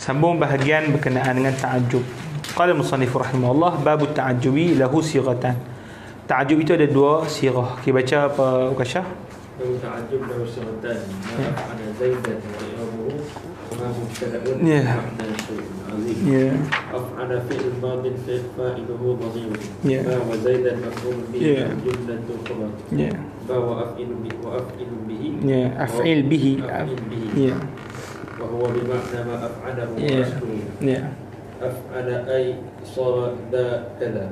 Sambung bahagian berkenaan dengan ta'ajub. Qala al-musannif rahimahullah, bab ta'ajjubi lahu sighatan. Ta'ajub itu ada dua sirah. Kita baca apa Ukashah? Lahu ta'ajjub lahu sighatan. Ana zaidan wa yabuhu wa mubtada'un ma'na syai'un azim. Af'ala fi'l madin fa'iluhu dhamir. Ma wa zaidan maf'ul bihi jumlatu khabar. Ba wa af'ilu bihi af'il bihi. وهو بمعنى ما أفعله رسوله أفعل أي صار ذا كذا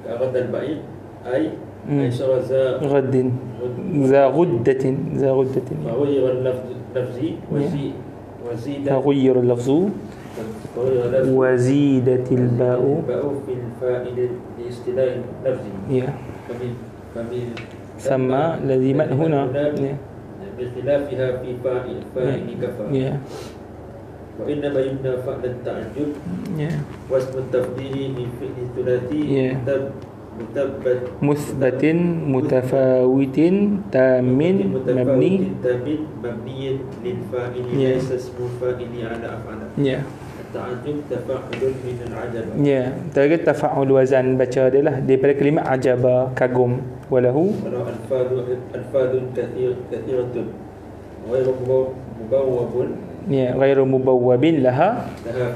كأغد البعير أي صار ذا غد ذا غدة فغير اللفظ وزيد تغير اللفظ وزيدت الباء في الفاعل لاصطلاح لفظي ثم لزمت هنا بخلافها في فاعل كفى وإنما يبنى فعل التعجب واسم التفضيل من فعل ثلاثي مثبت متفاوت تام مبني للفاعل ليس اسم الفاعل على أفعال التعجب تفاعل من العجب تلقى تفاعل وزن baca dia lah daripada kalimat ajaba, kagum. Walahu ألفاظ كثيرة غير مبوب غير مبوب لها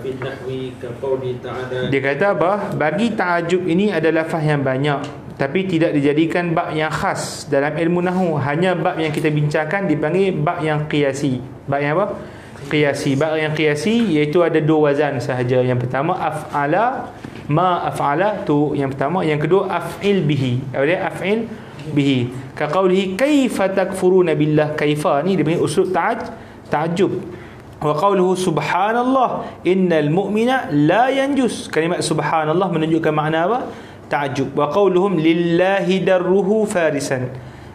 في النحو كقوله تعالى. Dia kata apa? Bagi ta'ajub ini ada lafaz yang banyak, tapi tidak dijadikan bab yang khas dalam ilmu nahwu. Hanya bab yang kita bincangkan dipanggil bab yang qiyasi. Bab yang apa? Qiyasi. Bab yang qiyasi iaitu ada dua wazan sahaja. Yang pertama af'ala, ma af'ala tu yang pertama. Yang kedua af'il bihi. Apa dia? Af'il bihi. Ka qawlihi kaifa takfuruna billah. Kaifa ni dia panggil uslub ta'ajub. Wa qawluhu subhanallah innal mu'mina la yanjus. Kalimat subhanallah menunjukkan makna apa? Ta'ajub. Wa qawluhum lillahi darruhu farisan.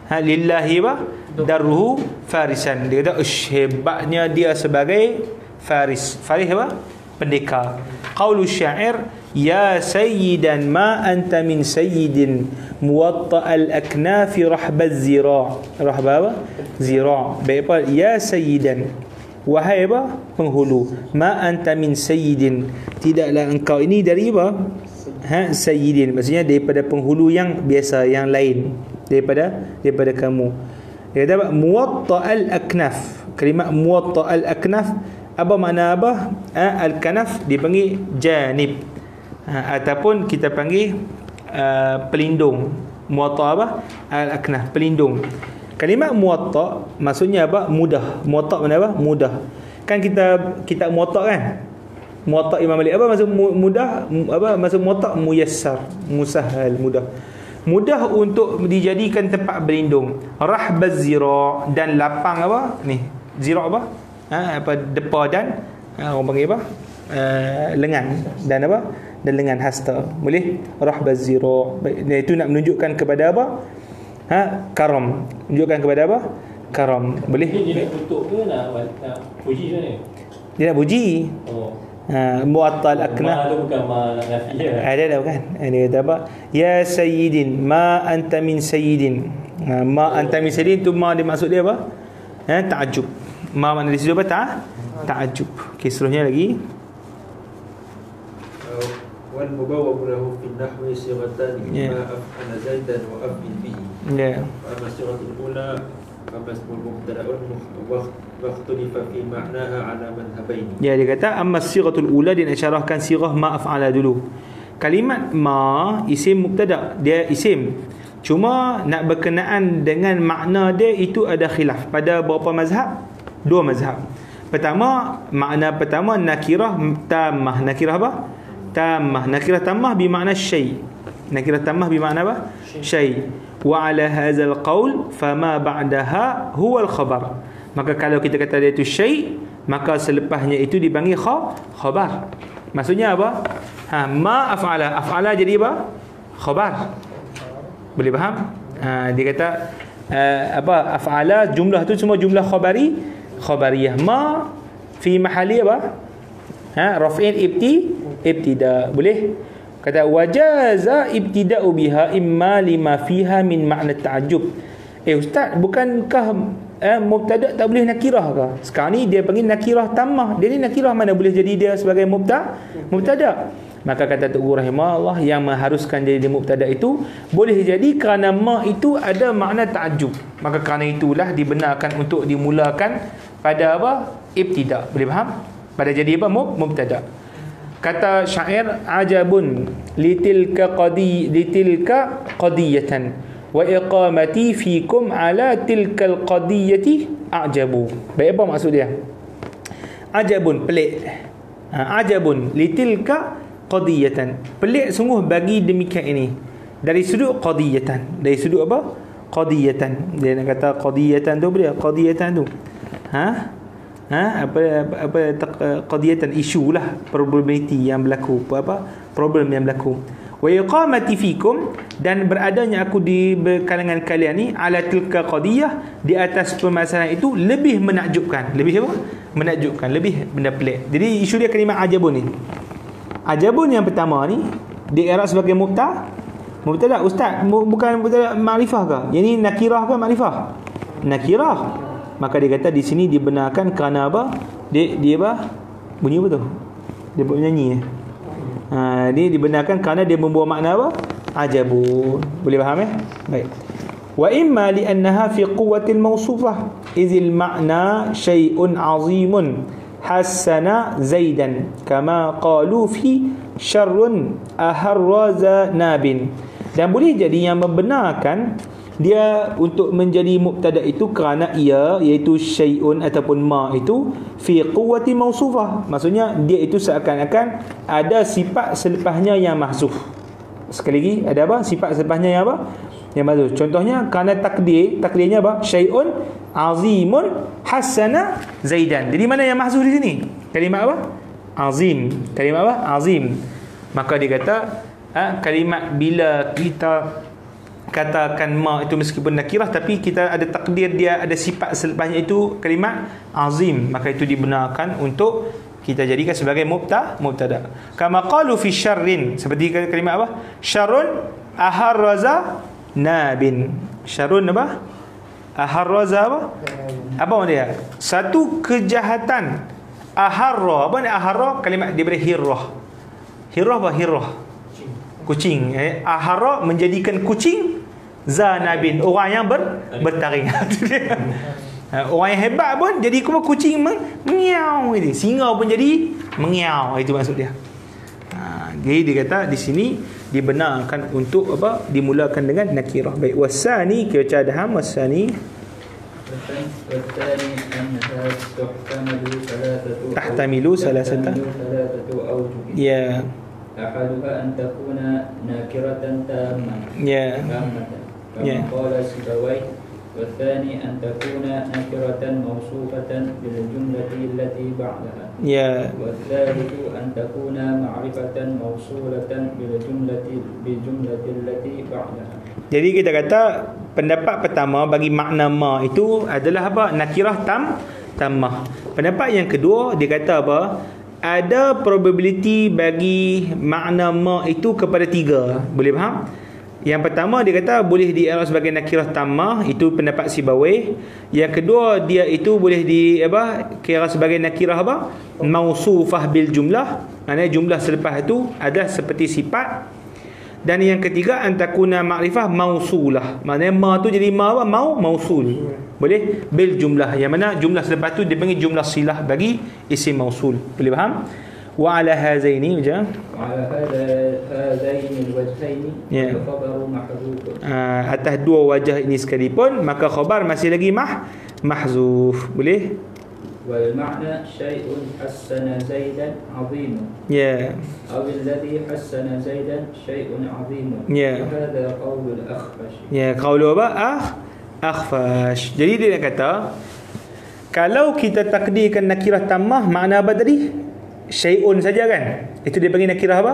Lillahi apa? Darruhu farisan. Dia kata hebatnya dia sebagai faris. Faris apa? Pendekar. Qaulu syair ya sayyidan ma anta min sayyidin muwatta al-aknafi rahba zira. Rahba apa? Zira. Baik apa? Ya sayyidan, wahai apa? Penghulu. Ma anta min sayyidin, tidaklah engkau ini dari apa? Sayyidin, maksudnya daripada penghulu yang biasa, yang lain daripada kamu. Dia kata muwatta al-aknaf. Kalimat muwatta al-aknaf apa makna apa? Al-kanaf dipanggil janib, ataupun kita panggil pelindung. Muwatta apa? Al-aknaf, pelindung. Kalimat muwatta maksudnya apa? Mudah. Muwatta mana apa? Mudah. Kan kita muwatta kan? Muwatta Imam Malik apa maksud mudah? Apa maksud muwatta? Muyassar, musahhal, mudah. Mudah untuk dijadikan tempat berlindung. Rahbaz zira, dan lapang apa? Ni, zira apa? Apa depa dan orang panggil apa? Lengan dan apa? Dan lengan hasta. Boleh? Rahbaz zira. Itu nak menunjukkan kepada apa? Karam. Menunjukkan kepada apa? Karam. Boleh? Dia nak kutuk ke nak puji ke ni? Dia nak puji. Mu'attal aknaf. Ma tu bukan ma nafi ya. Ada bukan? Dia kata apa? Ya sayyidin ma anta min sayyidin. Ma anta min sayyidin tu ma dia maksud dia apa? Ta'ajub. Ma makna di situ apa? Ta'ajub. Okey, seterusnya lagi. Wal mubawwab lahu fi nahwi sighatan ma af'ala zaidan wa af'il bihi. Amma sighatul ula amma ismul mubtada'un wakhtulifa fi ma'naha ala madhhabain. Dia kata amma sighatul ula, dia nak syarahkan sirah ma af'ala dulu. Kalimat ma isim mubtada', dia isim. Cuma nak berkenaan dengan makna dia itu ada khilaf pada berapa mazhab? Dua mazhab. Pertama, makna pertama nakirah tammah. Nakirah apa? Tammah. Nakirah tammah bermakna syai'. Nakirah tammah bermakna apa? Syai'. Wa ala hadzal qaul fama ba'daha huwa al-khabar. Maka kalau kita kata dia itu syai', maka selepasnya itu dipanggil khabar. Maksudnya apa? Ma af'ala. Af'ala jadi apa? Khabar. Boleh faham? Dia kata apa? Af'ala jumlah tu semua jumlah khabariyah. Ma fi mahali apa? Raf'in ibtida. Boleh? Kata wajaza ibtida'u biha imma lima fiha min makna ta'ajub. Ustaz, bukankah mubtada tak boleh nakirah ke? Sekarang ni dia panggil nakirah tammah. Dia ni nakirah mana boleh jadi dia sebagai mubtada? Maka kata Tok Guru rahimahullah, yang mengharuskan jadi dia mubtada itu boleh jadi kerana ma itu ada makna ta'ajub. Maka kerana itulah dibenarkan untuk dimulakan pada apa? Ibtida. Boleh faham? Pada jadi apa? Mubtada. Kata syair, ajabun litilka qadiyatan wa iqamati fikum ala tilkal qadiyati ajabu. Baik, apa maksud dia? Ajabun, pelik. Ajabun litilka qadiyatan, pelik sungguh bagi demikian ini. Dari sudut qadiyatan. Dari sudut apa? Qadiyatan. Dia nak kata qadiyatan tu apa dia? Qadiyatan tu qadiyatan, isu lah, probability yang berlaku, problem yang berlaku. Wa iqamati fikum, dan beradanya aku di kalangan kalian ni ala tilka qadiyah, di atas permasalahan itu, lebih menakjubkan. Lebih apa? Menakjubkan, lebih benda pelik. Jadi isu dia kalimah ajabun ni. Ajabun yang pertama ni di i'rab sebagai mubtada. Ustaz, bukan mubtada ma'rifah ke? Yang ni nakirah ke ma'rifah? Nakirah. Maka dia kata di sini dibenarkan kerana apa? Dia apa? Bunyi apa tu? Dia buat nyanyi. Dia dibenarkan kerana dia membawa makna apa? Ajabun. Boleh faham Baik. Wa imma li annaha fi quwwatil mawsufah izil ma'na syai'un 'azimun hassana zaidan kama qalu fi syarrun aharraza nabin. Dan boleh jadi yang membenarkan dia untuk menjadi mubtada itu kerana ia, iaitu syai'un ataupun ma itu fi quwwati mausufah, maksudnya dia itu seakan-akan ada sifat selepasnya yang mahzuf. Sekali lagi, ada apa? Sifat selepasnya yang apa? Yang mahzuf. Contohnya kerana takdirnya apa? Syai'un azimun hasana zaidan. Jadi mana yang mahzuf di sini? Kalimat apa? Azim. Kalimat apa? Azim. Maka dia kata kalimat bila kita katakan ma itu meskipun nakirah, tapi kita ada takdir dia ada sifat selepasnya itu kalimat azim, maka itu dibenarkan untuk kita jadikan sebagai mubtada. Kama qalu fi syarrin, seperti kalimat apa? Syarrun aharraza nabin. Syarrun apa? Aharraza apa? Apa maksud dia? Satu kejahatan. Aharra, apa ni aharra? Kalimat diberi hirrah. Hirrah apa? Hirrah, kucing. Aharra menjadikan kucing zanabin, orang yang bertaring. Orang yang hebat pun jadi kucing mengiau gitu. Singa pun jadi mengiau. Itu maksud dia. Jadi dia kata di sini dibenarkan untuk apa? Dimulakan dengan nakirah. Baik, wasani kita ada wasani tahtamilu salasata. Ya. أحدها أن تكون ناكرة تامة كما قال سيبويه، والثاني أن تكون ناكرة موصوفة بالجملة التي بعدها، والثالث أن تكون معرفة موصولة بالجملة التي بعدها. Jadi kita kata pendapat pertama bagi makna ma itu adalah apa? Nakirah tammah. Pendapat yang kedua dia kata apa? Ada probability bagi makna ma itu kepada 3. Boleh faham? Yang pertama dia kata boleh di-i'rab sebagai nakirah tammah, itu pendapat Sibawayh. Yang kedua dia itu boleh kira sebagai nakirah apa? Mausufah bil jumlah. Maknanya jumlah selepas itu adalah seperti sifat. Dan yang ketiga antakuna ma'rifah mausulah. Maknanya ma tu jadi ma apa? Mausul. Boleh bil jumlah. Yang mana jumlah selepas tu dipanggil jumlah silah bagi isim mausul. Boleh faham? Wa ala hazaini macam ala hazaini alwajhaini khabaru mahdhuf. Atas dua wajah ini sekalipun maka khabar masih lagi mahzuf. Boleh? Wal ma'na syai'un hassana zaidan 'azimun. Aw alladhi hassana zaidan syai'un 'azimun. Hadha qaulul akhfash. Qaulu apa? Akhfash. Jadi dia nak kata kalau kita takdirkan nakirah tammah, makna apa tadi? Syai'un saja kan? Itu dia panggil nakirah apa?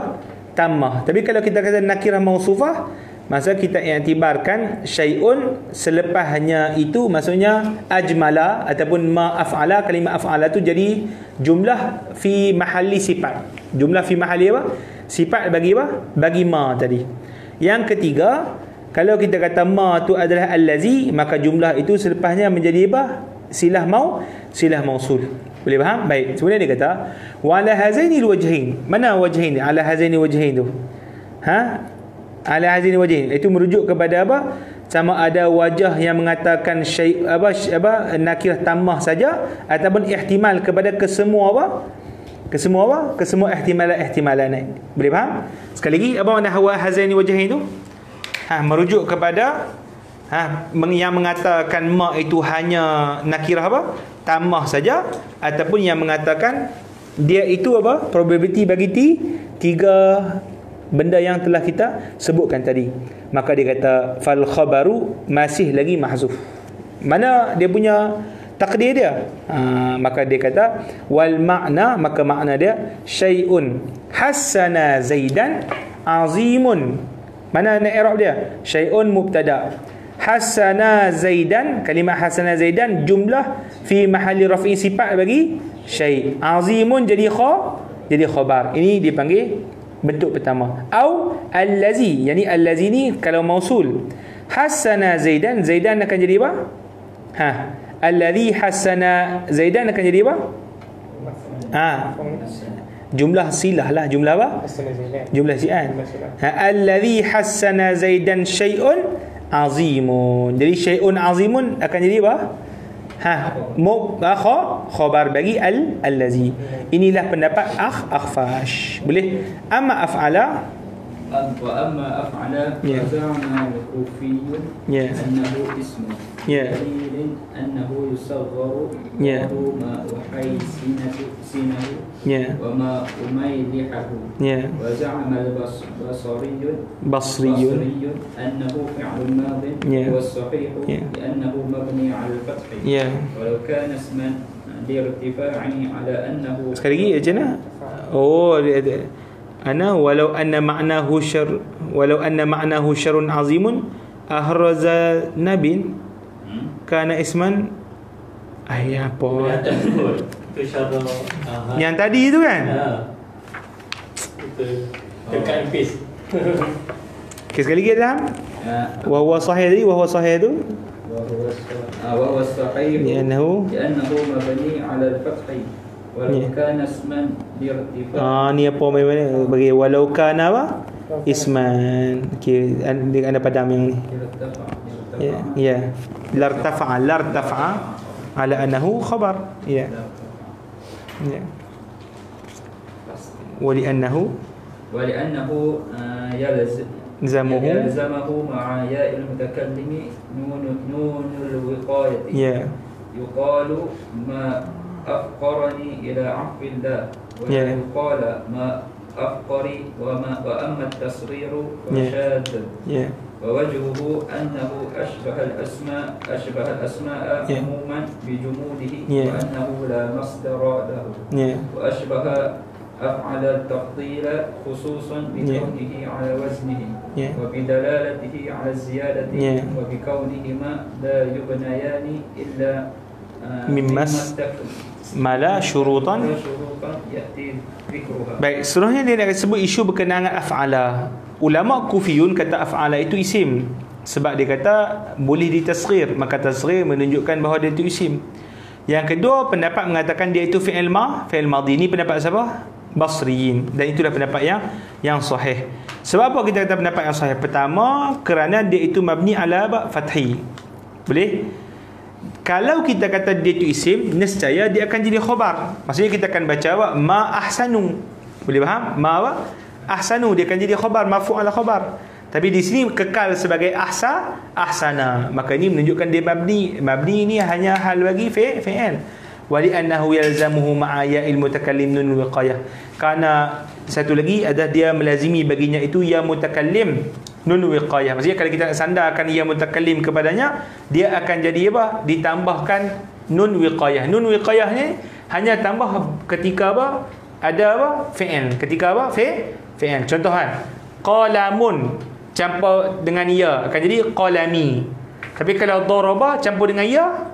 Tammah. Tapi kalau kita kata nakirah mausufah, masa kita iktibarkan syai'un selepasnya itu maksudnya ajmala ataupun ma af'ala. Kalimat af'ala tu jadi jumlah fi mahalli sifat. Jumlah fi mahalli apa? Sifat bagi apa? Bagi ma tadi. Yang ketiga, Kalau kita kata ma tu adalah allazi, maka jumlah itu selepasnya menjadi apa? Silah mausul. Boleh faham? Baik. Kemudian dia kata wala hazaini alwajhain. Mana wajhain? Ala hazaini wajhain tu. Ala hazaini wajhain. Itu merujuk kepada apa? Sama ada wajah yang mengatakan syai' apa nakirah tamah saja ataupun ihtimal kepada kesemua apa? Kesemua ihtimalan. Boleh faham? Sekali lagi, apa makna hawa hazaini wajhain tu? Merujuk kepada yang mengatakan ma itu hanya nakirah apa? Tamah saja, ataupun yang mengatakan dia itu apa? Probability bagi tiga benda yang telah kita sebutkan tadi. Maka dia kata fal khabaru masih lagi mahzuf. Mana dia punya takdir dia? Maka dia kata wal makna, maka makna dia syai'un hassana zaidan azimun. Mana nak i'rab dia? Syai'un mubtada, hassana zaidan, kalimah hassana zaidan jumlah fi mahalli raf'i sifat bagi syai'. Azimun jadi khabar. Ini dipanggil bentuk pertama. Au allazi, yani allazi ni kalau mausul. Hassana zaidan, zaidan akan jadi apa? Allazi hassana zaidan akan jadi apa? Jumlah silah lah. Jumlah apa? Jumlah si'an. Allazi hassana zaidan syai'un azimun. Jadi syai'un azimun akan jadi apa? Khabar bagi allazi. Inilah pendapat Akhfash. Boleh? Amma af'ala, wa amma af'ala faza'na al-kufiyyun annahu ismun dalilin annahu yusaghharu ma uhaysinatu sinahu wa ma umaylihahu wa za'ama al-basriyyun annahu fi'lun madin wa as-sahihu li'annahu mabni 'ala al-fath walau kana isman liirtifa'ani 'ala annahu. Sekali lagi macam mana? Walau anna ma'nahu syarrun azimun ahraza nabin kana isman apa yang tadi tu kan? Dekat paste. Sekali lagi dalam wa huwa sahih tu وهو الصحيح لأنه مبني على الفتح ولو كان اسما لارتفاع. Ni apa bagi walau kana apa? Isman. Okey, anda padam yang ni. Ya. Lartafa'a ala annahu khabar. Ya. ولأنه يلزمه مع ياء المتكلم نون الوقاية. يقال ما أفقرني إلى عفو الله ويقال ما أفقري وأما التصغير فشاذ ووجهه أنه أشبه الأسماء عموما بجموده وأنه لا مصدر له وأشبه أفعل التفضيل خصوصا بكونه على وزنه وبدلالته على الزيادة وبكونهما لا يبنيان إلا mala syurutan. Baik, seterusnya dia nak sebut isu berkenaan dengan af'ala. Ulama Kufiyun kata af'ala itu isim, sebab dia kata boleh ditasghir, maka tasghir menunjukkan bahawa dia itu isim. Yang kedua, pendapat mengatakan dia itu fi'il madhi. Ini pendapat siapa? Basriyin. Dan itulah pendapat yang sahih. Sebab apa kita kata pendapat yang sahih? Pertama, kerana dia itu mabni ala fathi. Boleh? Kalau kita kata dia itu isim, nescaya dia akan jadi khabar. Maksudnya kita akan baca apa? Ma ahsanu. Boleh faham? Ma apa? Ahsanu, dia akan jadi khabar, marfu' ala khabar. Tapi di sini kekal sebagai ahsana. Maka ini menunjukkan dia mabni. Mabni ini hanya hal bagi fi'il. Wali annahu yalzamuhu ma'a ya'il mutakallim nun wiqayah. Karena satu lagi adalah dia melazimi baginya itu ya mutakallim nun wiqayah. Maksudnya kalau kita nak sandarkan ya mutakallim kepadanya, dia akan jadi apa? Ditambahkan nun wiqayah. Nun wiqayah ni hanya tambah ketika apa? Ada apa? Fi'il. Ketika apa? Fi'il. Contoh kan, qalamun campur dengan ya akan jadi qalami. Tapi kalau daraba campur dengan ya,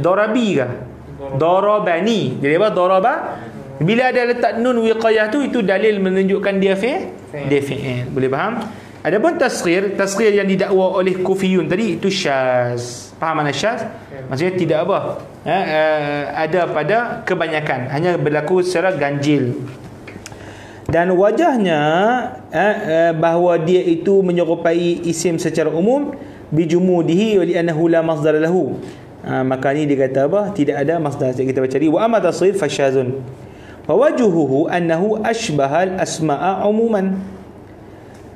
darabi ke? Darabani. Jadi apa? Daraba. Bila ada letak nun wiqayah tu, itu dalil menunjukkan dia fi'il. Boleh faham? Adapun tasghir yang didakwa oleh Kufiyun tadi itu syaz. Faham mana syaz? Maksudnya tidak apa? Ada pada kebanyakan, hanya berlaku secara ganjil. Dan wajahnya bahawa dia itu menyerupai isim secara umum bijumudihi wa li'annahu la masdar lahu. Maka ni dia kata apa? Tidak ada masdar. Kita baca ni wa amma tasghir fasyazun. Wa wajhuhu annahu ashbaha al-asma'a umuman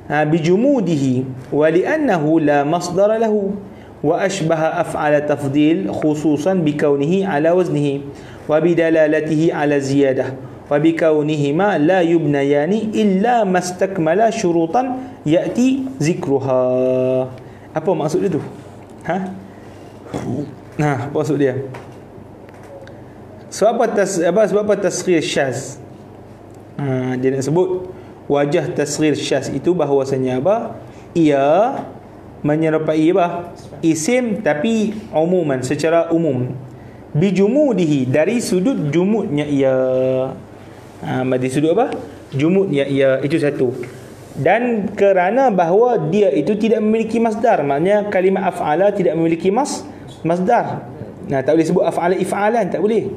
bijumudihi wa li'annahu la masdar lahu wa ashbaha af'al tafdil khususan bikaunihi ala waznihi wa bidalalatihi ala ziyadah wa bikaunihima la yubnayani illa mastakmala syurutan ya'ti zikruha. Apa maksud dia tu? Apa maksud dia? Sebab apa tasghir syaz? Dia nak sebut wajah tasghir syaz itu bahawasanya apa? Ia menyerupai apa? Isim tapi umuman, secara umum. Bijumudihi, dari sudut jumudnya ia. Dari sudut apa? Jumudnya ia, itu satu. Dan kerana bahawa dia itu tidak memiliki masdar, maknanya kalimah af'ala tidak memiliki masdar. Tak boleh sebut af'ala if'alan, tak boleh.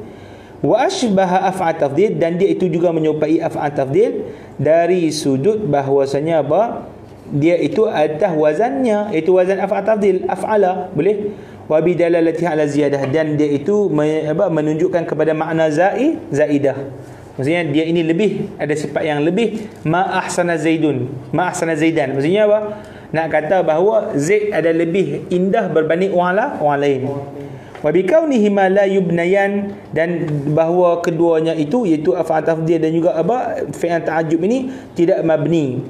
Wa ashbaha af'al tafdil, dan dia itu juga menyerupai af'al tafdil dari sudut bahawasanya apa? Dia itu atas wazannya, itu wazan af'al tafdil, af'ala, boleh. Wa bidalalatihi ala ziyadah, dan dia itu menunjukkan kepada makna zaidah. Maksudnya dia ini lebih, ada sifat yang lebih. Ma ahsana zaidun, ma ahsana zaidan. Maksudnya apa? Nak kata bahawa Zaid ada lebih indah berbanding orang lain. Wa bikaunihima la yubnayan, dan bahawa keduanya itu, iaitu af'al tafdhil dan juga apa, fi'il ta'ajjub ini tidak mabni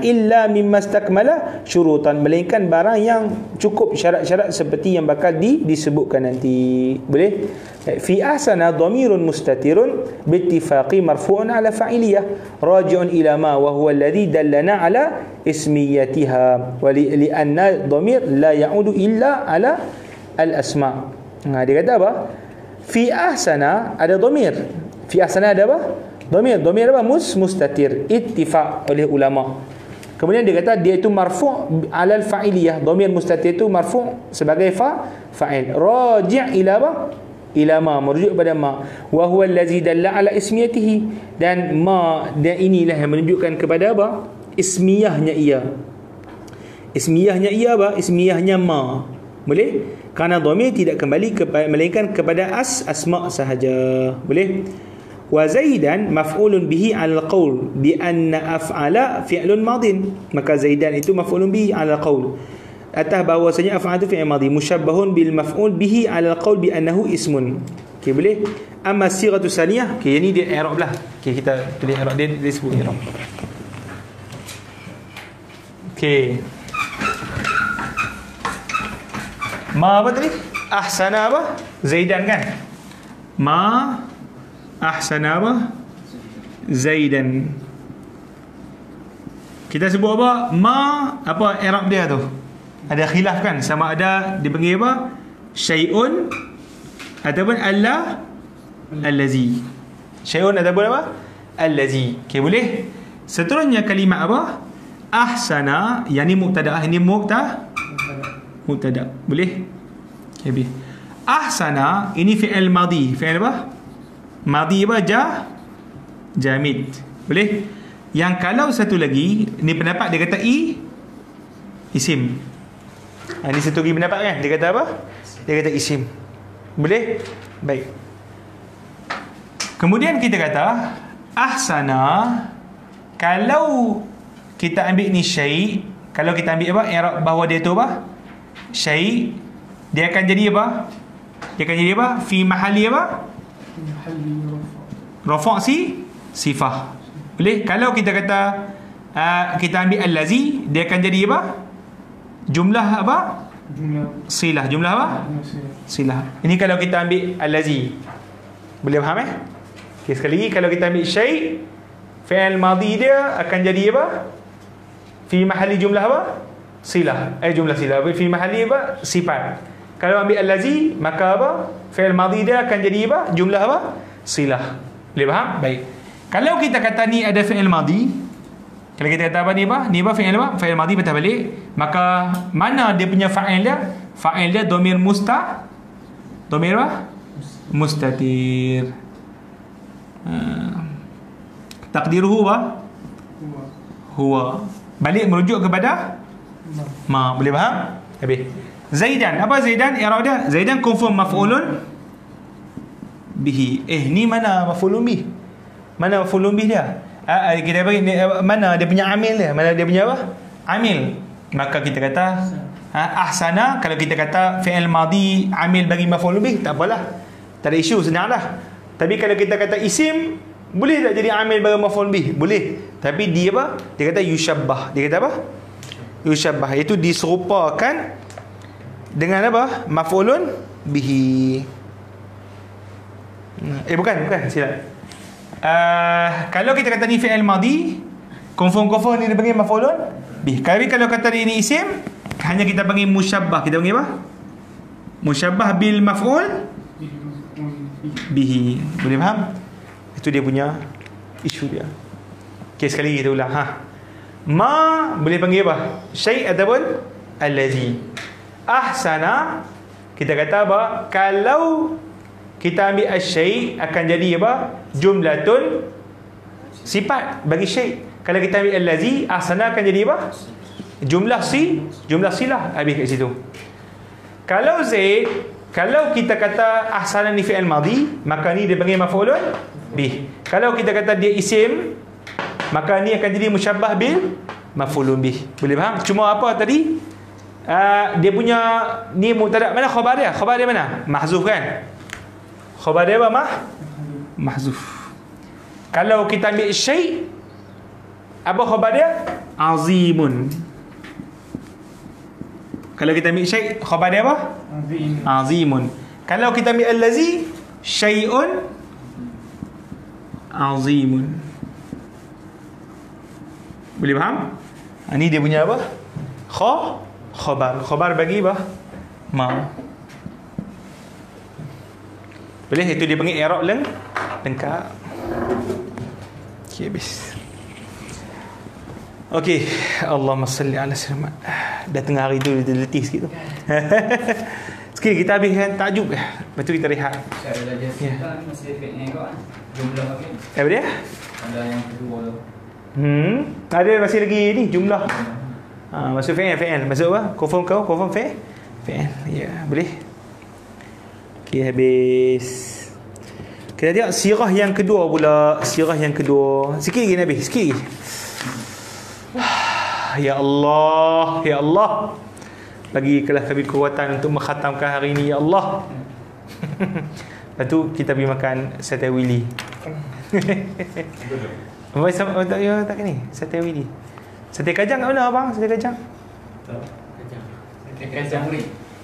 illa mimma istakmala syurutan, melainkan barang yang cukup syarat-syarat seperti yang bakal disebutkan nanti. Boleh? Fi ahsana dhamirun mustatirun bittifaqi marfu'un ala fa'iliyah raji'un ila ma wa huwa alladhi dallana ala ismiyatiha wa li'anna dhamir la ya'udu illa ala al-asma'. Dia kata apa? Fi ahsana ada dhamir. Fi ahsana ada apa? Dhamir apa? Mustatir, ittifaq oleh ulama. Kemudian dia kata dia itu marfu' alal fa'iliyah. Dhamir mustatir itu marfu' sebagai fa'il. Raji' ila apa? Ila ma, merujuk pada ma. Wa huwa allazi dalla ala ismiyatihi, dan ma, dan inilah yang menunjukkan kepada apa? Ismiyahnya ia. Ismiyahnya ia apa? Ismiyahnya ma. Boleh? Kerana dhamir tidak kembali melainkan kepada asma' sahaja. Boleh? Wa zaidan maf'ulun bihi 'ala al-qaul bi anna af'ala fi'lun madin. Maka zaidan itu maf'ulun bihi 'ala al-qaul, atas bahawasanya af'al itu fi'il madhi musyabbahun bil maf'ul bihi 'ala al-qaul bi annahu ismun. Okey, boleh? Amma sighatu saniyah, okey, ini dia i'rab lah. Okey, kita tulis i'rab dia sebut i'rab. Okey. Ma apa tadi? Ahsana apa? Zaidan kan? Ma ahsana apa? Zaidan. Kita sebut apa? Ma, apa i'rab dia tu? Ada khilaf kan? Sama ada dipanggil apa? Syai'un ataupun allazi. Syai'un ataupun apa? Allazi. Okey, boleh? Seterusnya kalimat apa? Ahsana, yang ni mubtada, ini mubtada. Boleh? Okey. Ahsana ini fi'il madhi. Fi'il apa? Madhi apa? Jamid. Boleh? Yang kalau satu lagi, ni pendapat dia kata isim. Ini satu lagi pendapat kan? Dia kata apa? Dia kata isim. Boleh? Baik. Kemudian kita kata ahsana, kalau kita ambil ni syai', kalau kita ambil apa? I'rab bahawa dia tu apa? Syai', dia akan jadi apa? Dia akan jadi apa? Fi mahalli apa? Rafa' sifah. Boleh? Kalau kita kata kita ambil allazi, dia akan jadi apa? Jumlah apa? Silah. Jumlah apa? Silah. Ini kalau kita ambil allazi. Boleh faham Okay, sekali lagi, kalau kita ambil syai', fi'il madhi dia akan jadi apa? Fi mahalli jumlah apa? Silah. Jumlah silah. Fi mahalli apa? Sifat. Kalau ambil allazi, maka apa? Fi'il madhi dia akan jadi apa? Jumlah apa? Silah. Boleh faham? Baik. Kalau kita kata ni ada fi'il madhi, Kalau kita kata apa ni apa? Ni apa fi'il apa? Fi'il madhi patah balik. Maka mana dia punya fa'il dia? Fa'il dia dhamir dhamir apa? Mustatir. Takdiruhu apa? Huwa. Balik merujuk kepada ma. Boleh faham? Habis. Zaidan. Apa Zaidan? I'rab dia. Zaidan confirm maf'ulun bihi. Ni mana maf'ulun bih? Mana maf'ulun bih dia? Kita bagi mana dia punya amil dia? Mana dia punya apa? Amil. Maka kita kata ahsana. Kalau kita kata fi'il madhi amil bagi maf'ul bih, tak apalah, tak ada isu, senanglah. Tapi kalau kita kata isim, boleh tak jadi amil bagi maf'ul bih? Boleh. Tapi dia apa? Dia kata yushabbah. Dia kata apa? Yushabbah. Itu diserupakan dengan apa? Maf'ulun bihi. Bukan silap. Kalau kita kata ni fi'il madhi, confirm ni dia panggil maf'ulun bih. Kalau kata ni isim, hanya kita panggil musyabbah. Kita panggil apa? Musyabbah bil maf'ul bihi. Boleh faham? Itu dia punya isu dia. Okey, sekali kita ulang. Ma boleh panggil apa? Syai' ataupun allazi. Ahsana kita kata apa? Kalau kita ambil asy-syai' akan jadi apa? Jumlatun sifat bagi syai'. Kalau kita ambil allazi, ahsana akan jadi apa? Jumlah silah. Habis kat situ. Kalau Zaid, kalau kita kata ahsana ni fi'il madhi, maka ni dia panggil maf'ulun bih. Kalau kita kata dia isim, maka ni akan jadi musyabbah bil maf'ulun bih. Boleh faham? Cuma apa tadi? Dia punya ni mubtada. Mana khabar dia? Khabar dia mana? Mahzuf kan? Khabar dia apa? Mahzuf. Kalau kita ambil syai', apa khabar dia? Azimun. Kalau kita ambil syai', khabar dia apa? Azimun. Kalau kita ambil allazi, syai'un azimun. Boleh faham? Ini dia punya apa? Khabar. Khabar bagi apa? Ma. Boleh? Itu dia panggil i'rab lengkap. Okey, habis. Okey, Allahumma salli ala sayyidina. Dah tengah hari tu dia letih sikit tu. Sekali kita habiskan tajuk dah. Lepas tu kita rehat. Cara dia kita masih fi'il kan. Jumlah okey. Apa dia? Ada yang kedua tu. Ada masih lagi ni jumlah. Masuk fi'il. Masuk apa? Confirm fi'il. Ya, boleh. Okey, habis. Kita tengok sirah yang kedua pula. Sikit lagi Nabi, sikit lagi. Ya Allah, bagikanlah kami kekuatan untuk mengkhatamkan hari ini, ya Allah. Lepas tu kita pergi makan sate Willy. Tak ni sate Willy. Sate kajang kat mana abang? Sate kajang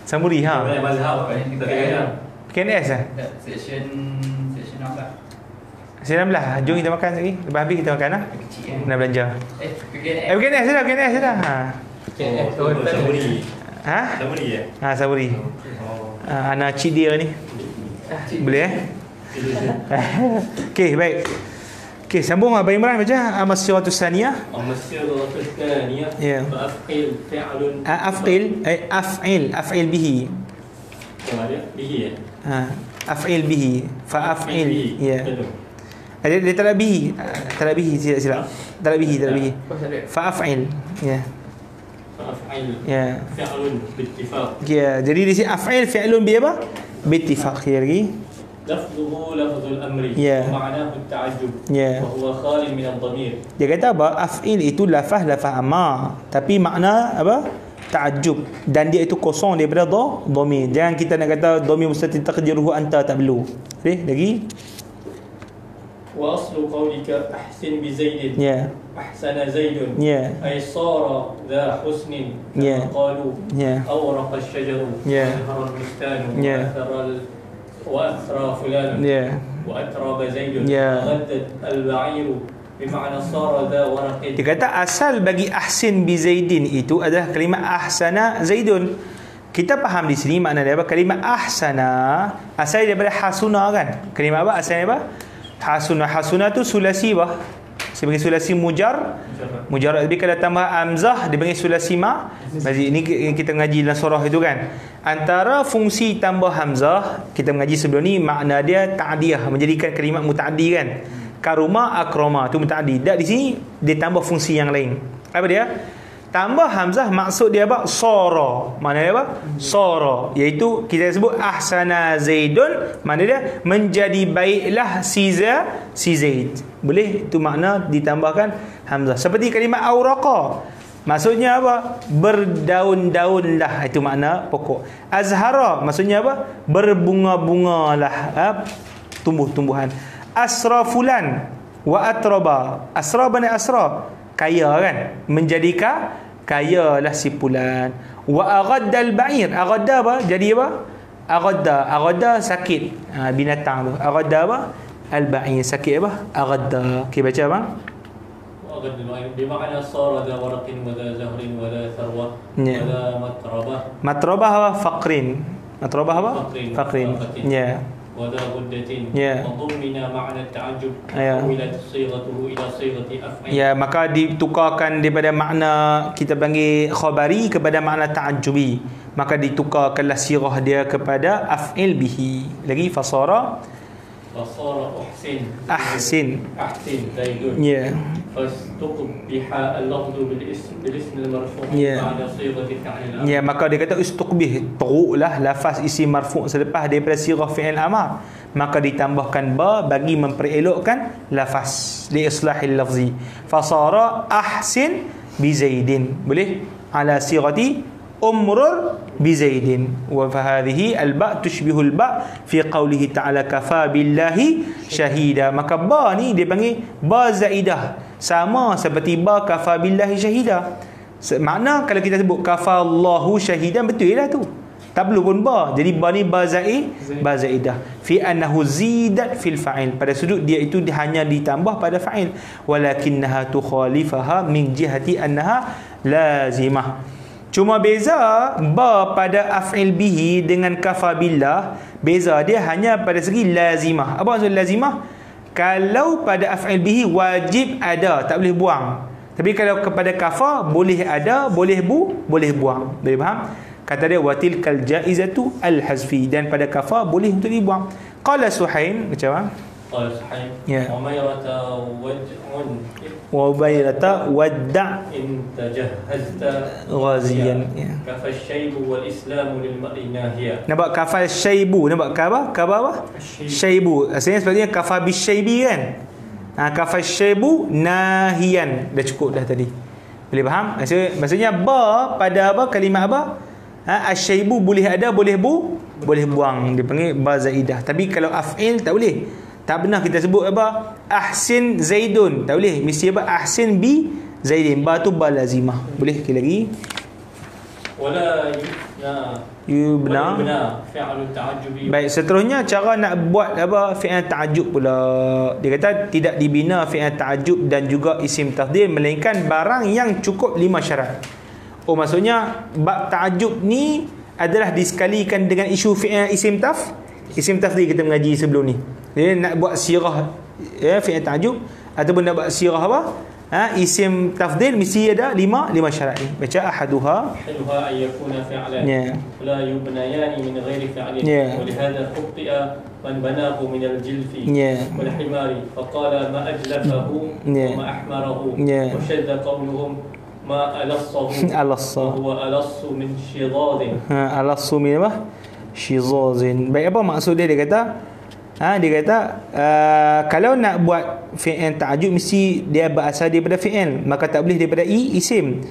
Samuri PKNS Section 16. 19. Jom kita makan lagi. Lepas habis kita makan nak belanja. PKNS dah. Samuri. Samuri ya? Samuri. Anak cik dia ni. Boleh Okey, baik. Okey, sambung Abang Imran baca Amasiratus Saniyah. Amasiratus Saniyah. Ya. Af'il fi'lun. Af'il bihi. Bihi ya? Af'il bihi. Fa'af'il. Ya. Dia tak ada bihi. Silap. Tak ada bihi. Fa'af'il. Ya. Fa'af'il. Ya. Fi'lun bittifaq. Ya, jadi di sini af'il fi'lun bi apa? Bittifaq lagi. Lafzuhu lafzul amri. Wa ma'nahu at-ta'ajjub. Wa huwa khalin min ad-dhamir. Dia kata apa? Af'il itu lafaz amar, tapi makna apa? Ta'ajjub, dan dia itu kosong daripada dhamir. Jangan kita nak kata dhamir mustatir taqdiruhu anta, tak perlu. Okey, lagi. Wa aslu qawlika ahsin bi zaidin. Ya. Ahsana zaidun. Ya. Ay sara dha husnin. Ya. Qalu. Ya. Awraqa ash-shajaru. Ya. Azhara al-bustanu. Ya. Wa athra fulan. Ya. Wa atraba zaidun. Ya. Ghaddat al-ba'iru. Bermakna sara dha waraqin. Dia kata asal bagi ahsin bi zaidin itu adalah kalimah ahsana zaidun. Kita faham di sini makna dia apa? Kalimah ahsana asal daripada hasuna kan? Kalimah apa asalnya apa? Hasuna tu sulasi bah. Dia panggil sulasi mujarrad. Tapi kalau tambah hamzah dia panggil sulasi ini kita mengaji dalam surah itu kan. Antara fungsi tambah hamzah kita mengaji sebelum ni, makna dia ta'diyah, menjadikan kalimat mutaaddi kan. Karuma akrama tu mutaaddi. Dak di sini dia tambah fungsi yang lain. Apa dia? Tambah hamzah maksud dia apa? Sara. Makna dia apa? Sara. Iaitu kita sebut ahsana Zaidun, makna dia menjadi baiklah si Zaid. Boleh itu makna ditambahkan hamzah. Seperti kalimat auraqa. Maksudnya apa? Berdaun-daunlah, itu makna pokok. Azhara maksudnya apa? Berbunga-bungalah, tumbuh-tumbuhan. Asra fulan wa atraba. Asra bani asra, kaya kan, menjadi kayalah si fulan. Wa aghadda al-ba'ir, aghadda apa? Jadi apa? Aghadda sakit, binatang tu. Aghadda apa? Al-ba'ir, sakit apa? Aghadda. Okey, baca bang. بمعنى صار ذا ورق وذا زهر وذا ثروة وذا مطربة. مطربة هو فقرين. مطربة هو فقرين. يا. وذا غدة. وضمن معنى التعجب. حولت صيغته إلى صيغة أفعل. Ya, maka ditukarkan daripada makna kita panggil khabari kepada makna ta'ajjubi. Maka ditukarkanlah sirah dia kepada af'il bihi. Lagi fasara أحسن زيدون. فاستقبح اللفظ بالاسم المرفوع بعد صيغة الفعل الأمر. maka dia kata istuqbih, teruklah lafaz isim marfu' selepas daripada sirah fi'il amar, maka ditambahkan ba bagi memperelokkan lafaz li islahil lafzi. Fasara ahsin bi Zaidin, boleh ala sirati umrur bi Zaidin. Wa fahadhihi al-ba' tushbihu al-ba' fi qawlihi ta'ala kafa billahi syahida. Maka ba ni dia panggil ba zaidah, sama seperti ba kafa billahi syahida. Makna kalau kita sebut kafa Allahu syahidan, betul lah tu, tak perlu pun ba. Jadi ba ni ba zaidah fi annahu zidat fil fa'il, pada sudut dia itu hanya ditambah pada fa'il. Walakinnaha tukhalifaha min jihati annaha lazimah. Cuma beza ba pada af'il bihi dengan kafa billah, beza dia hanya pada segi lazimah. Apa maksud lazimah? Kalau pada af'il bihi wajib ada, tak boleh buang. Tapi kalau kepada kafa boleh ada, boleh buang. Boleh faham? Kata dia watilkal jaizatu al-hazfi, dan pada kafa boleh untuk dibuang. Qala Suhaim, macam mana? قال صحيح. وبيرة ودع إن تجهزت غازيا. كفى الشيب والإسلام للمرء ناهيا. Nampak kafal syaibu, nampak kaba apa? Syaibu. Asalnya sebenarnya kafa bisyaibi kan. Kafal syaibu nahiyan. Dah cukup dah tadi. Boleh faham? Maksudnya ba pada apa? Kalimat apa? Asyaibu boleh ada, boleh buang. Dia panggil ba zaidah. Tapi kalau af'il tak boleh. Tak benar kita sebut apa? Ahsin Zaidun. Tak boleh. Mesti apa? Ahsin bi Zaidin. Ba tu ba lazimah. Boleh sekali lagi. Wala yubna fi'lu ta'ajjubi. Baik, seterusnya cara nak buat apa? Fi'il ta'ajjub pula. Dia kata tidak dibina fi'il ta'ajjub dan juga isim tafdhil, melainkan barang yang cukup 5 syarat. Oh, maksudnya bab ta'ajjub ni adalah disekalikan dengan isu fi'il isim tafdhil kita mengaji sebelum ni. Jadi nak buat sirah fi'il ta'ajjub ataupun nak buat sirah apa? Isim tafdhil mesti ada 5 syarat ni. Baca ahaduha an yakuna fi'lan la yubnayan min ghairi fi'lin wa lihadha khuti'a man banahu min al-jilfi wal himari faqala ma ajlafahu wa ma ahmarahu wa shadda qawluhum ma alassahu huwa alassu min shidadin. Alassu min apa? Shidadin. Baik, apa maksud dia? Dia kata kalau nak buat fi'il ta'ajjub mesti dia berasal daripada fi'il, maka tak boleh daripada isim.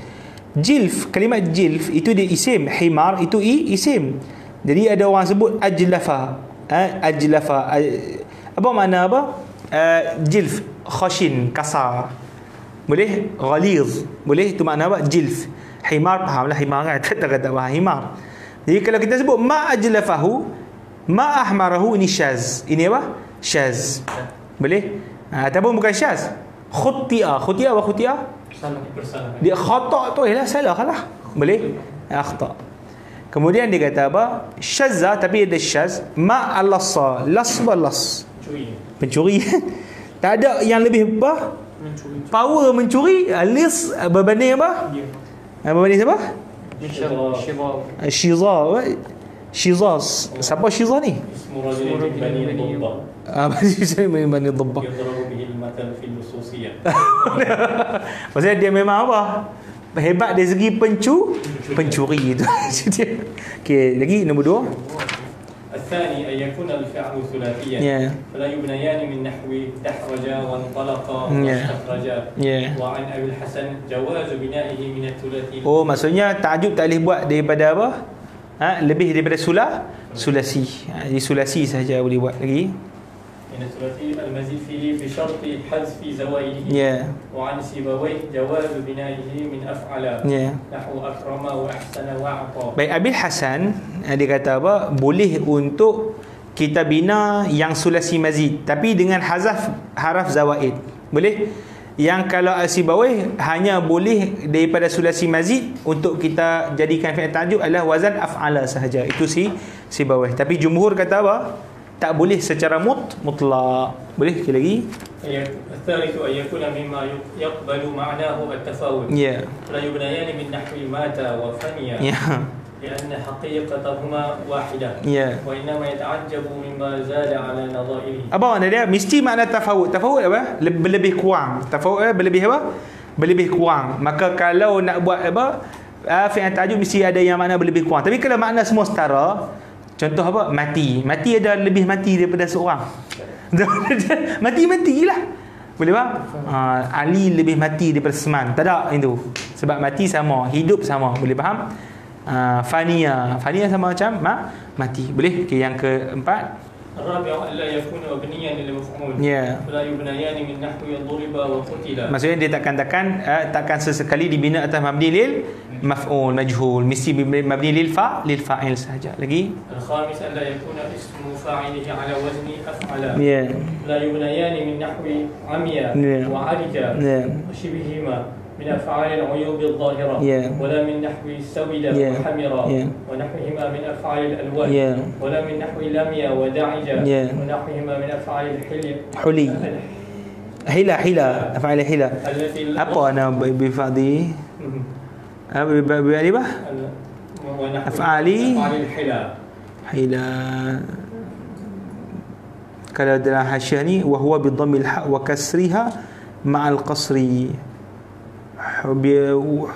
Jilf, kalimat jilf itu dia isim, himar itu isim. Jadi ada orang sebut ajlafa. Apa makna apa? Jilf, khashin, kasar. Boleh ghaliz, boleh, itu makna apa? Jilf. Himar, fahamlah himar kan? Tak faham himar. Jadi kalau kita sebut ma ajlafahu, ma ahmarahu, ini syaz. Ini apa? Syaz. Boleh? Ataupun bukan syaz. Khuti'a. Khuti'a apa khuti'a? Salah, dipersalahkan. Dia khata' tu ialah salah lah. Boleh? Akhta'. Kemudian dia kata apa? Syazza, tapi ada syaz. Ma alassa. Las wa las. Pencuri. Tak ada yang lebih apa? Power mencuri, lis berbanding apa? Berbanding siapa? Syizah. Syizaz. Siapa Syizah ni? Bani Dhabbah. Maksudnya dia memang apa? Hebat dari segi pencuri itu. Okey, lagi nombor 2. الثاني أن يكون الفعل ثلاثيا فلا يبنيان من نحو دحرج وانطلق واستخرج وعن أبي الحسن جواز بنائه من الثلاثي. Oh, maksudnya ta'jub tak boleh buat daripada apa? Lebih daripada sulasi. Jadi sulasi saja boleh buat lagi. من الثلاثي المزيد فيه بشرط حذف زوائده وعن سيبويه جواز بنائه من أفعل نحو أكرم وأحسن وأعطى. Baik, Abil Hasan dia kata apa? Boleh untuk kita bina yang sulasi mazid tapi dengan hazaf haraf zawaid. Boleh? Yang kalau Sibawih hanya boleh daripada sulasi mazid untuk kita jadikan fi'il ta'jub adalah wazan af'ala sahaja. Itu Sibawih. Tapi jumhur kata apa? Tak boleh secara mutlak. Boleh sekali lagi. الثالث أن يكون مما يقبل معناه التفاوت لا يبنيان من نحو مات وفني لأن حقيقتهما واحدة وإنما يتعجب مما زاد على نظائره. Apa makna dia? Mesti makna tafawut. Tafawut apa? Berlebih kurang. Tafawut berlebih apa? Berlebih kurang. Maka kalau nak buat apa? Fi'il ta'jub mesti ada yang makna berlebih kurang. Tapi kalau makna semua setara, contoh apa? Mati. Mati ada lebih mati daripada seorang. Mati-matilah. Boleh faham? Ali lebih mati daripada Seman. Tak ada itu. Sebab mati sama, hidup sama. Boleh faham? Fania sama macam mati. Boleh? Okay, yang keempat. الرابع ألا يكون مبنيا للمفعول فلا يبنيان من نحو ضرب وقتل. Maksudnya dia takkan sesekali dibina atas mabni lil maf'ul majhul, mesti mabni lil fa'il sahaja. Lagi الخامس ألا يكون اسم فاعله على وزن أفعل لا يبنيان من نحو عمي وعرج وشبههما من أفعال العيوب الظاهرة ولا من نحو سود وحمر ونحوهما من أفعال الألوان ولا من نحو لمي ودعج ونحوهما من أفعال حلي أفعال حيلة apa ana bifadi بألبة أفعالي حيلة kalau dalam hasyiah ni wa huwa bi dhammil ha wa kasriha ma'al qasri حلي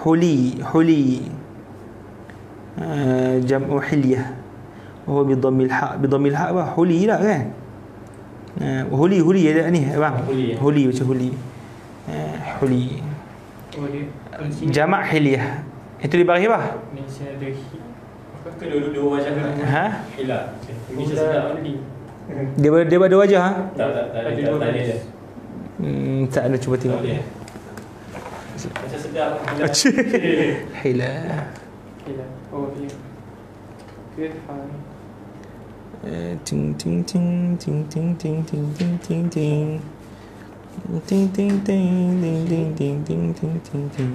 جمع حلية وهو بضم الحاء apa huli lah kan huli ada ni bang huli macam huli jamak hilyah itu di bawah apa kedua-dua wajah hilah ini sedap ni dia ada wajah tak ada cuba tengok macam sedap Hila. Oh dia. Good ting ting ting ting ting ting ting ting ting ting ting ting ting ting ting ting ting ting ting.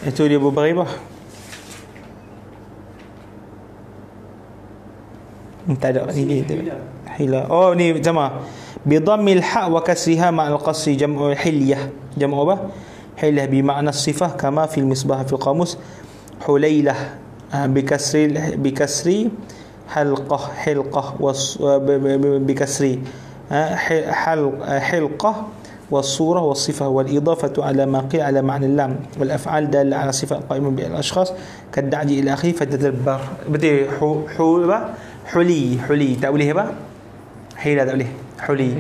Itu dia beberapa. Tak ada ini. Hila. Oh ni sama. بضم الحاء وكسرها مع القصر جمع حلية جمع apa حلية بمعنى الصفة كما في المصباح في القاموس حليلة بكسر حلقة بكسر حلقة والصورة والصفة والإضافة على ما قيل على معنى اللام والأفعال دالة على صفة قائمة بالأشخاص كالدعج إلى آخره فتتدبر بدي حلي تأوليه با حيلة تأوليه حلي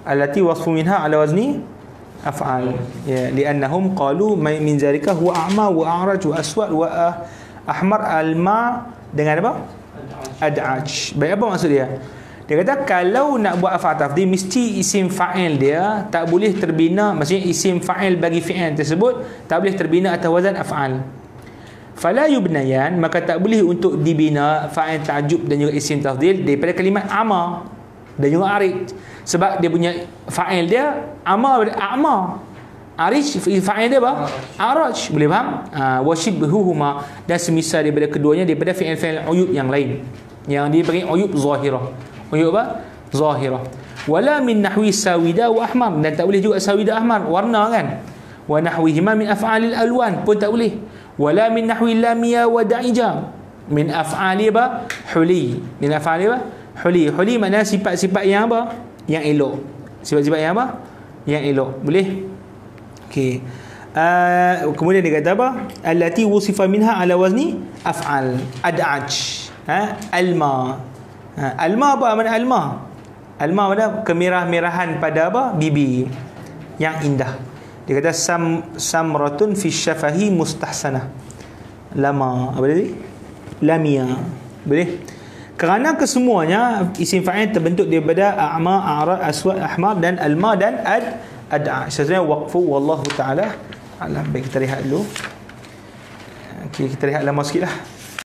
التي وصف منها على وزن أفعال لأنهم قالوا من ذلك هو أعمى وأعرج وأسود وأحمر الماء dengan apa? Ad'aj. Baik, apa maksud dia? Dia kata kalau nak buat af'al tafdhil mesti isim fa'il dia tak boleh terbina, maksudnya isim fa'il bagi fi'il tersebut tak boleh terbina atas wazan af'al. Fala yubnayan, maka tak boleh untuk dibina fa'il ta'jub dan juga isim tafdhil daripada kalimat ama dan juga arij, sebab dia punya fa'il dia a'ma, arij fa'il dia apa? Araj. Boleh faham? Wa shibhuhuma, dan semisal daripada keduanya daripada fi'il-fi'il uyub yang lain. yang dia panggil uyub zahirah. Uyub apa? Zahirah. Wala min nahwi sawida wa ahmar, dan tak boleh juga sawida ahmar, warna kan. Wa nahwihima min af'alil alwan pun tak boleh. Wala min nahwi lamia wa da'ija, min af'ali apa? Huli. Min af'ali apa? Huli. Huli maknanya sifat-sifat yang apa? Yang elok. Sifat-sifat yang apa? Yang elok. Boleh? Okey. Kemudian dia kata apa? Allati wusifa minha ala wazni af'al. Ad'aj. Alma. Alma apa makna alma? Alma makna kemerah-merahan pada apa? Bibir. Yang indah. Dia kata samratun fi syafahi mustahsanah. Lama. Apa tadi? Lamia. Boleh? Kerana kesemuanya isim fa'il terbentuk daripada a'ma, a'rad, aswad, ahmar dan alma dan ad'a. Sebenarnya waqfu wallahu taala alam. Baik, kita lihat dulu. Okey, kita lihat lama sikitlah.